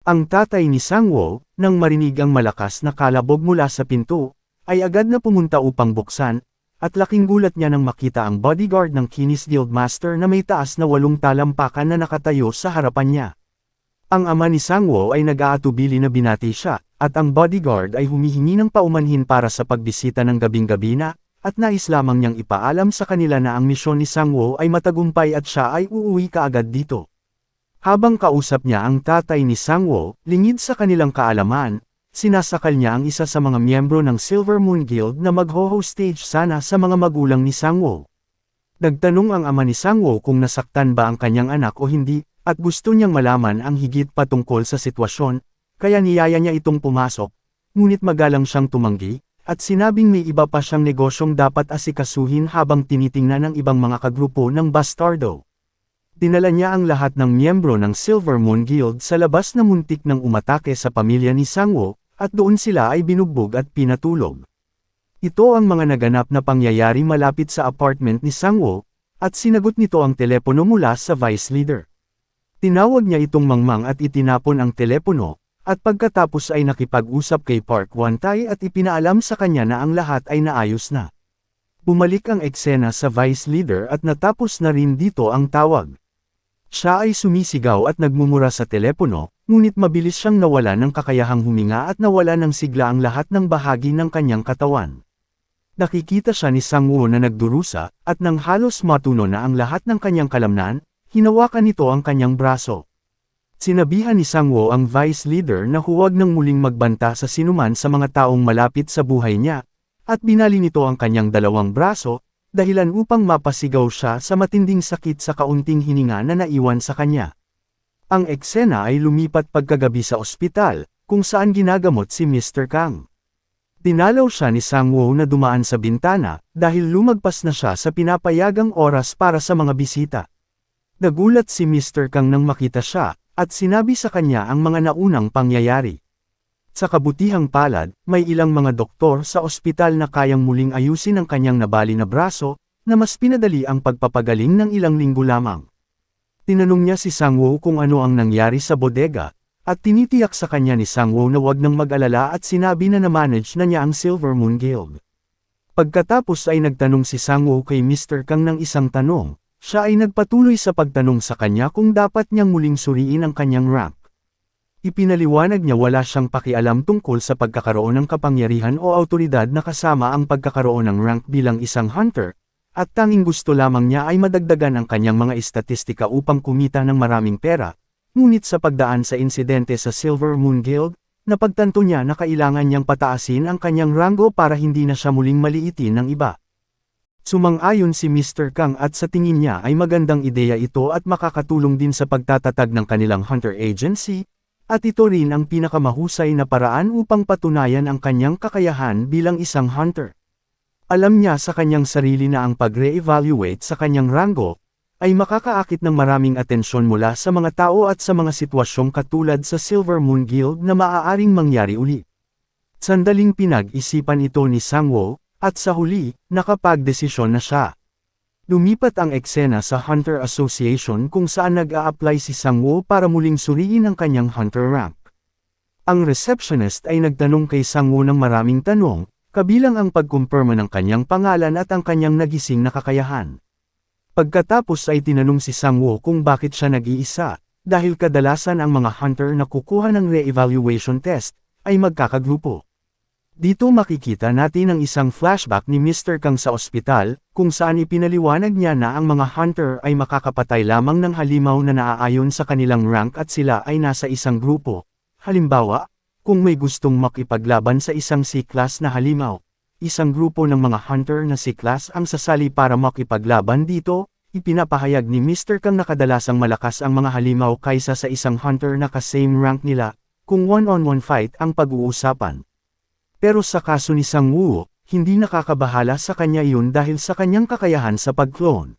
Ang tatay ni Sangwoo, nang marinig ang malakas na kalabog mula sa pinto, ay agad na pumunta upang buksan, at laking gulat niya nang makita ang bodyguard ng Kinis Guildmaster na may taas na 8 talampakan na nakatayo sa harapan niya. Ang ama ni Sangwoo ay nag-aatubili na binati siya, at ang bodyguard ay humihingi ng paumanhin para sa pagbisita ng gabing-gabi na, at nais lamang niyang ipaalam sa kanila na ang misyon ni Sangwoo ay matagumpay at siya ay uuwi kaagad dito. Habang kausap niya ang tatay ni Sangwoo, lingid sa kanilang kaalaman, sinasakal niya ang isa sa mga miyembro ng Silver Moon Guild na magho-hostage sana sa mga magulang ni Sangwoo. Nagtanong ang ama ni Sangwoo kung nasaktan ba ang kanyang anak o hindi, at gusto niyang malaman ang higit patungkol sa sitwasyon, kaya niyaya niya itong pumasok, ngunit magalang siyang tumanggi, at sinabing may iba pa siyang negosyong dapat asikasuhin habang tinitingnan ng ibang mga kagrupo ng bastardo. Dinala niya ang lahat ng miyembro ng Silver Moon Guild sa labas na muntik ng umatake sa pamilya ni Sangwoo, at doon sila ay binugbog at pinatulog. Ito ang mga naganap na pangyayari malapit sa apartment ni Sangwoo, at sinagot nito ang telepono mula sa vice leader. Tinawag niya itong mangmang at itinapon ang telepono, at pagkatapos ay nakipag-usap kay Park Won-tae at ipinaalam sa kanya na ang lahat ay naayos na. Bumalik ang eksena sa vice leader at natapos na rin dito ang tawag. Siya ay sumisigaw at nagmumura sa telepono, ngunit mabilis siyang nawala ng kakayahang huminga at nawala ng sigla ang lahat ng bahagi ng kanyang katawan. Nakikita siya ni Sangwoo na nagdurusa, at nang halos matuno na ang lahat ng kanyang kalamnan, hinawakan nito ang kanyang braso. Sinabihan ni Sangwoo ang vice leader na huwag nang muling magbanta sa sinuman sa mga taong malapit sa buhay niya, at binali nito ang kanyang 2 braso, dahilan upang mapasigaw siya sa matinding sakit sa kaunting hininga na naiwan sa kanya. Ang eksena ay lumipat pagkagabi sa ospital, kung saan ginagamot si Mr. Kang. Dinalaw siya ni Sangwoo na dumaan sa bintana, dahil lumagpas na siya sa pinapayagang oras para sa mga bisita. Nagulat si Mr. Kang nang makita siya, at sinabi sa kanya ang mga naunang pangyayari. Sa kabutihang palad, may ilang mga doktor sa ospital na kayang muling ayusin ang kanyang nabali na braso, na mas pinadali ang pagpapagaling ng ilang linggo lamang. Tinanong niya si Sangwoo kung ano ang nangyari sa bodega, at tinitiyak sa kanya ni Sangwoo na wag nang mag-alala at sinabi na na-manage na niya ang Silver Moon Guild. Pagkatapos ay nagtanong si Sangwoo kay Mr. Kang ng isang tanong, siya ay nagpatuloy sa pagtanong sa kanya kung dapat niyang muling suriin ang kanyang rank. Ipinaliwanag niya wala siyang pakialam tungkol sa pagkakaroon ng kapangyarihan o awtoridad na kasama ang pagkakaroon ng rank bilang isang hunter, at tanging gusto lamang niya ay madagdagan ang kanyang mga estatistika upang kumita ng maraming pera, ngunit sa pagdaan sa insidente sa Silver Moon Guild, napagtanto niya na kailangan niyang pataasin ang kanyang ranggo para hindi na siya muling maliitin ng iba. Sumang-ayon si Mr. Kang at sa tingin niya ay magandang ideya ito at makakatulong din sa pagtatatag ng kanilang hunter agency, at ito rin ang pinakamahusay na paraan upang patunayan ang kanyang kakayahan bilang isang hunter. Alam niya sa kanyang sarili na ang pag-re-evaluate sa kanyang ranggo, ay makakaakit ng maraming atensyon mula sa mga tao at sa mga sitwasyong katulad sa Silver Moon Guild na maaaring mangyari uli. Sandaling pinag-isipan ito ni Sangwoo, at sa huli, nakapagdesisyon na siya. Lumipat ang eksena sa Hunter Association kung saan nag-a-apply si Sangwoo para muling suriin ang kanyang hunter rank. Ang receptionist ay nagtanong kay Sangwoo ng maraming tanong, kabilang ang pagkumpirma ng kanyang pangalan at ang kanyang nagising na kakayahan. Pagkatapos ay tinanong si Sangwoo kung bakit siya nag-iisa, dahil kadalasan ang mga hunter na kukuha ng re-evaluation test, ay magkakagrupo. Dito makikita natin ang isang flashback ni Mr. Kang sa ospital, kung saan ipinaliwanag niya na ang mga hunter ay makakapatay lamang ng halimaw na naaayon sa kanilang rank at sila ay nasa isang grupo. Halimbawa, kung may gustong makipaglaban sa isang C-class na halimaw, isang grupo ng mga hunter na C-class ang sasali para makipaglaban dito. Ipinapahayag ni Mr. Kang na kadalasang malakas ang mga halimaw kaysa sa isang hunter na ka-same rank nila, kung one-on-one fight ang pag-uusapan. Pero sa kaso ni Sangwoo, hindi nakakabahala sa kanya iyon dahil sa kanyang kakayahan sa pag-clone.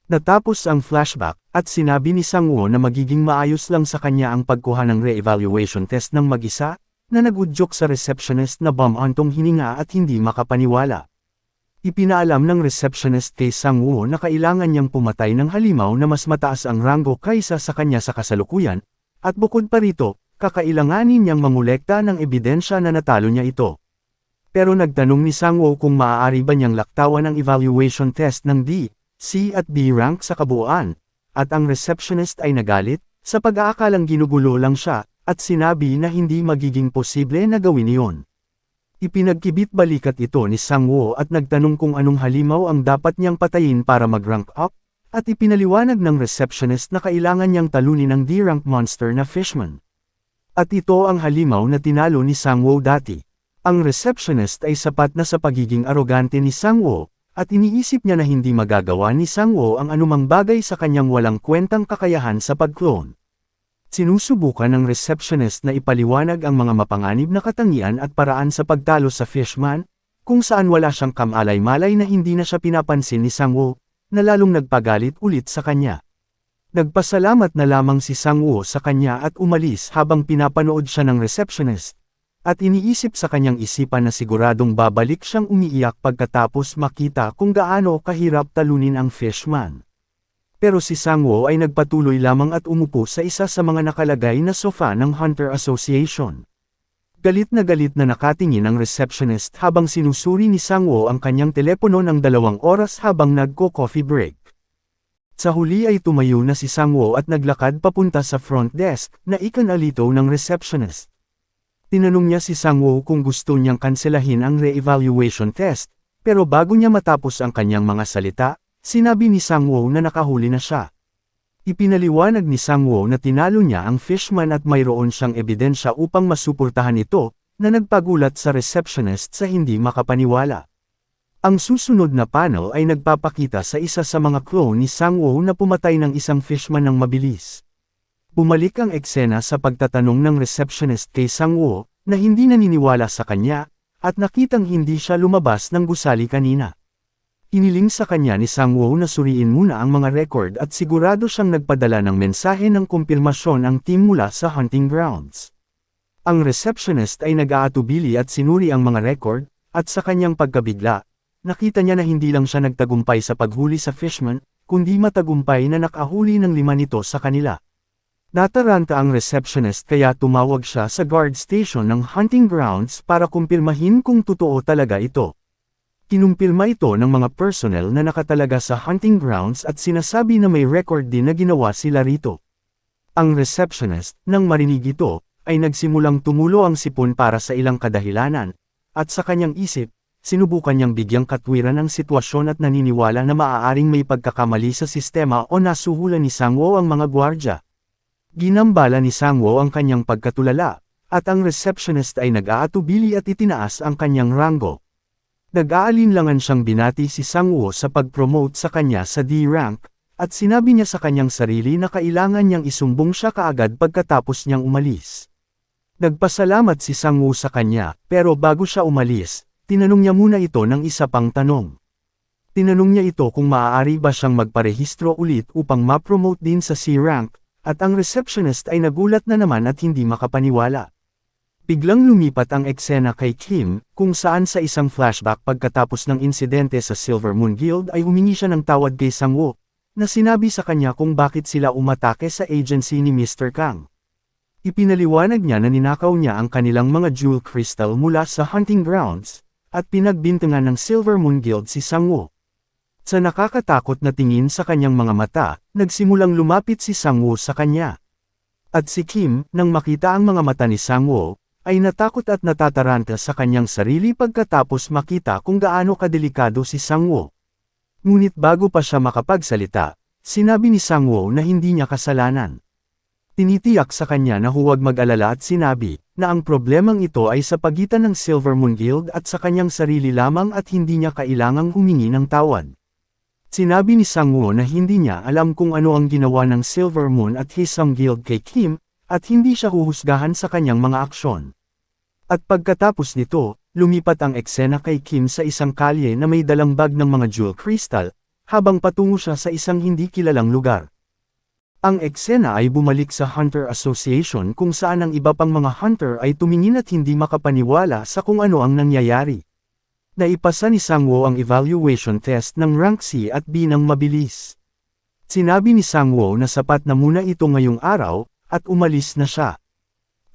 Natapos ang flashback, at sinabi ni Sangwoo na magiging maayos lang sa kanya ang pagkuha ng re-evaluation test ng mag-isa, na nag-udyok sa receptionist na bumantong hininga at hindi makapaniwala. Ipinaalam ng receptionist kay Sangwoo na kailangan niyang pumatay ng halimaw na mas mataas ang ranggo kaysa sa kanya sa kasalukuyan, at bukod pa rito, kakailanganin niyang mangolekta ng ebidensya na natalo niya ito. Pero nagtanong ni Sang-woo kung maaari ba niyang laktawan ang evaluation test ng D, C at B rank sa kabuuan, at ang receptionist ay nagalit, sa pag-aakalang ginugulo lang siya, at sinabi na hindi magiging posible na gawin iyon. Ipinagkibit-balikat ito ni Sang-woo at nagtanong kung anong halimaw ang dapat niyang patayin para mag-rank up, at ipinaliwanag ng receptionist na kailangan niyang talunin ang D-rank monster na Fishman. At ito ang halimaw na tinalo ni Sang-woo dati. Ang receptionist ay sapat na sa pagiging arogante ni Sang-woo, at iniisip niya na hindi magagawa ni Sang-woo ang anumang bagay sa kanyang walang kwentang kakayahan sa pag-clone. Sinusubukan ng receptionist na ipaliwanag ang mga mapanganib na katangian at paraan sa pagtalo sa Fishman, kung saan wala siyang kamalay-malay na hindi na siya pinapansin ni Sang-woo, na lalong nagpagalit ulit sa kanya. Nagpasalamat na lamang si Sang-woo sa kanya at umalis habang pinapanood siya ng receptionist. At iniisip sa kanyang isipan na siguradong babalik siyang umiiyak pagkatapos makita kung gaano kahirap talunin ang Fishman. Pero si Sang-woo ay nagpatuloy lamang at umupo sa isa sa mga nakalagay na sofa ng Hunter Association. Galit na nakatingin ang receptionist habang sinusuri ni Sang-woo ang kanyang telepono ng 2 oras habang nagko-coffee break. Sa huli ay tumayo na si Sang-woo at naglakad papunta sa front desk na ikanalito ng receptionist. Tinanong niya si Sang-woo kung gusto niyang kanselahin ang re-evaluation test, pero bago niya matapos ang kanyang mga salita, sinabi ni Sang-woo na nakahuli na siya. Ipinaliwanag ni Sang-woo na tinalo niya ang Fishman at mayroon siyang ebidensya upang masuportahan ito, na nagpagulat sa receptionist sa hindi makapaniwala. Ang susunod na panel ay nagpapakita sa isa sa mga clone ni Sang-woo na pumatay ng isang Fishman ng mabilis. Bumalik ang eksena sa pagtatanong ng receptionist kay Sang-woo, na hindi naniniwala sa kanya, at nakitang hindi siya lumabas ng gusali kanina. Iniling sa kanya ni Sang-woo na suriin muna ang mga record at sigurado siyang nagpadala ng mensahe ng kumpirmasyon ang team mula sa hunting grounds. Ang receptionist ay nag-aatubili at sinuri ang mga record, at sa kanyang pagkabigla, nakita niya na hindi lang siya nagtagumpay sa paghuli sa Fishman, kundi matagumpay na nakahuli ng 5 nito sa kanila. Nataranta ang receptionist kaya tumawag siya sa guard station ng hunting grounds para kumpirmahin kung totoo talaga ito. Kinumpirma ito ng mga personnel na nakatalaga sa hunting grounds at sinasabi na may record din na ginawa sila rito. Ang receptionist, nang marinig ito, ay nagsimulang tumulo ang sipon para sa ilang kadahilanan, at sa kanyang isip, sinubukan niyang bigyang katwiran ang sitwasyon at naniniwala na maaaring may pagkakamali sa sistema o nasuhulan ni Sang-woo ang mga gwardya. Ginambala ni Sang-woo ang kanyang pagkatulala, at ang receptionist ay nag-aatubili at itinaas ang kanyang ranggo. Nag-aalinlangan siyang binati si Sang-woo sa pag-promote sa kanya sa D-rank, at sinabi niya sa kanyang sarili na kailangan niyang isumbong siya kaagad pagkatapos niyang umalis. Nagpasalamat si Sang-woo sa kanya, pero bago siya umalis, tinanong niya muna ito ng isa pang tanong. Tinanong niya ito kung maaari ba siyang magparehistro ulit upang ma-promote din sa C-rank, at ang receptionist ay nagulat na naman at hindi makapaniwala. Biglang lumipat ang eksena kay Kim, kung saan sa isang flashback pagkatapos ng insidente sa Silver Moon Guild ay humingi siya ng tawad kay Sang-woo, na sinabi sa kanya kung bakit sila umatake sa agency ni Mr. Kang. Ipinaliwanag niya na ninakaw niya ang kanilang mga jewel crystal mula sa hunting grounds, at pinagbintangan ng Silver Moon Guild si Sang-woo. Sa nakakatakot na tingin sa kanyang mga mata, nagsimulang lumapit si Sang-woo sa kanya. At si Kim, nang makita ang mga mata ni Sang-woo, ay natakot at natataranta sa kanyang sarili pagkatapos makita kung gaano kadelikado si Sang-woo. Ngunit bago pa siya makapagsalita, sinabi ni Sang-woo na hindi niya kasalanan. Tinitiyak sa kanya na huwag mag-alala at sinabi, na ang problemang ito ay sa pagitan ng Silver Moon Guild at sa kanyang sarili lamang at hindi niya kailangang humingi ng tawad. Sinabi ni Sang-woo na hindi niya alam kung ano ang ginawa ng Silver Moon at Hisong Guild kay Kim, at hindi siya huhusgahan sa kanyang mga aksyon. At pagkatapos nito, lumipat ang eksena kay Kim sa isang kalye na may dalang bag ng mga jewel crystal, habang patungo siya sa isang hindi kilalang lugar. Ang eksena ay bumalik sa Hunter Association kung saan ang iba pang mga hunter ay tumingin at hindi makapaniwala sa kung ano ang nangyayari. Naipasa ni Sang-woo ang evaluation test ng rank C at B ng mabilis. Sinabi ni Sang-woo na sapat na muna ito ngayong araw, at umalis na siya.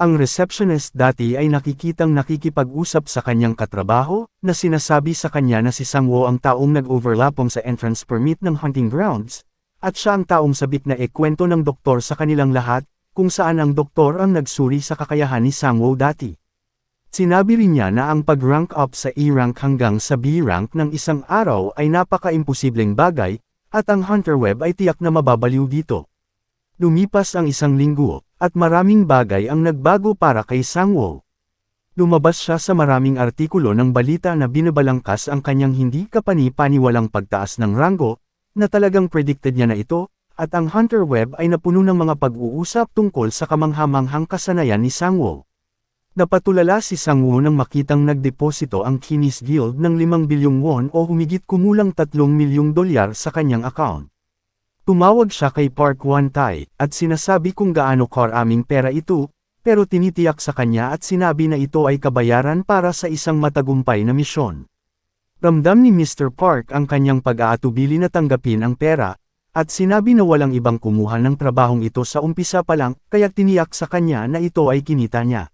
Ang receptionist dati ay nakikitang nakikipag-usap sa kanyang katrabaho, na sinasabi sa kanya na si Sang-woo ang taong nag-overlapong sa entrance permit ng hunting grounds, at siya ang taong sabik na ikwento ng doktor sa kanilang lahat, kung saan ang doktor ang nagsuri sa kakayahan ni Sang-woo dati. Sinabi rin niya na ang pag-rank up sa E-rank hanggang sa B-rank ng isang araw ay napaka-imposibleng bagay, at ang Hunter Web ay tiyak na mababaliw dito. Lumipas ang isang linggo, at maraming bagay ang nagbago para kay Sang-woo. Lumabas siya sa maraming artikulo ng balita na binabalangkas ang kanyang hindi kapani-paniwalang pagtaas ng ranggo, na talagang predicted niya na ito, at ang Hunter Web ay napuno ng mga pag-uusap tungkol sa kamanghamanghang kasanayan ni Sang-woo. Napatulala si Sang-woo nang makitang nagdeposito ang Chinese Guild ng 5 bilyong won o humigit kumulang 3 milyong dolyar sa kanyang account. Tumawag siya kay Park Wan-tae, at sinasabi kung gaano karaming pera ito, pero tinitiyak sa kanya at sinabi na ito ay kabayaran para sa isang matagumpay na misyon. Ramdam ni Mr. Park ang kanyang pag-aatubili na tanggapin ang pera, at sinabi na walang ibang kumuha ng trabahong ito sa umpisa pa lang, kaya tiniyak sa kanya na ito ay kinita niya.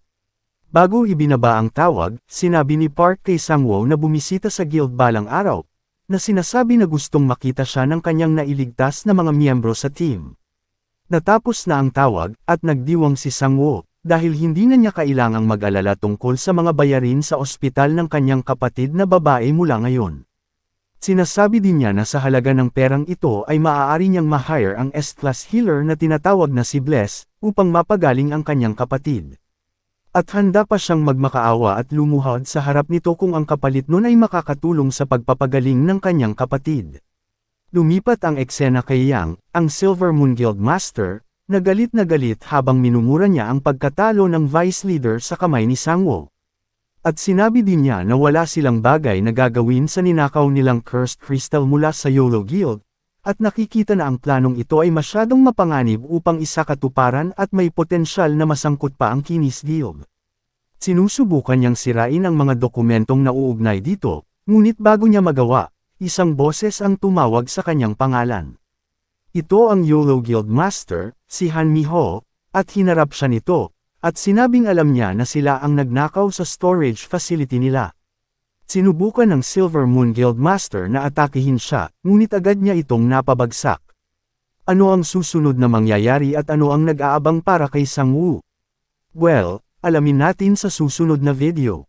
Bago ibinaba ang tawag, sinabi ni Park kay Sang-woo na bumisita sa guild balang araw, na sinasabi na gustong makita siya ng kanyang nailigtas na mga miyembro sa team. Natapos na ang tawag, at nagdiwang si Sang-woo, dahil hindi na niya kailangang mag-alala tungkol sa mga bayarin sa ospital ng kanyang kapatid na babae mula ngayon. Sinasabi din niya na sa halaga ng perang ito ay maaari niyang ma-hire ang S-class healer na tinatawag na si Bless, upang mapagaling ang kanyang kapatid. At handa pa siyang magmakaawa at lumuhod sa harap nito kung ang kapalit nun ay makakatulong sa pagpapagaling ng kanyang kapatid. Lumipat ang eksena kay Yang, ang Silver Moon Guild Master, na galit habang minumura niya ang pagkatalo ng Vice Leader sa kamay ni Sang-woo. At sinabi din niya na wala silang bagay na gagawin sa ninakaw nilang Cursed Crystal mula sa YOLO Guild, at nakikita na ang planong ito ay masyadong mapanganib upang isakatuparan at may potensyal na masangkot pa ang Chinese Guild. Sinusubukan niyang sirain ang mga dokumentong nauugnay dito, ngunit bago niya magawa, isang boses ang tumawag sa kanyang pangalan. Ito ang YOLO Guild Master, si Han Mi-ho, at hinarap siya nito, at sinabing alam niya na sila ang nagnakaw sa storage facility nila. Sinubukan ng Silver Moon Guild Master na atakihin siya, ngunit agad niya itong napabagsak. Ano ang susunod na mangyayari at ano ang nag-aabang para kay Sang-woo? Well, alamin natin sa susunod na video.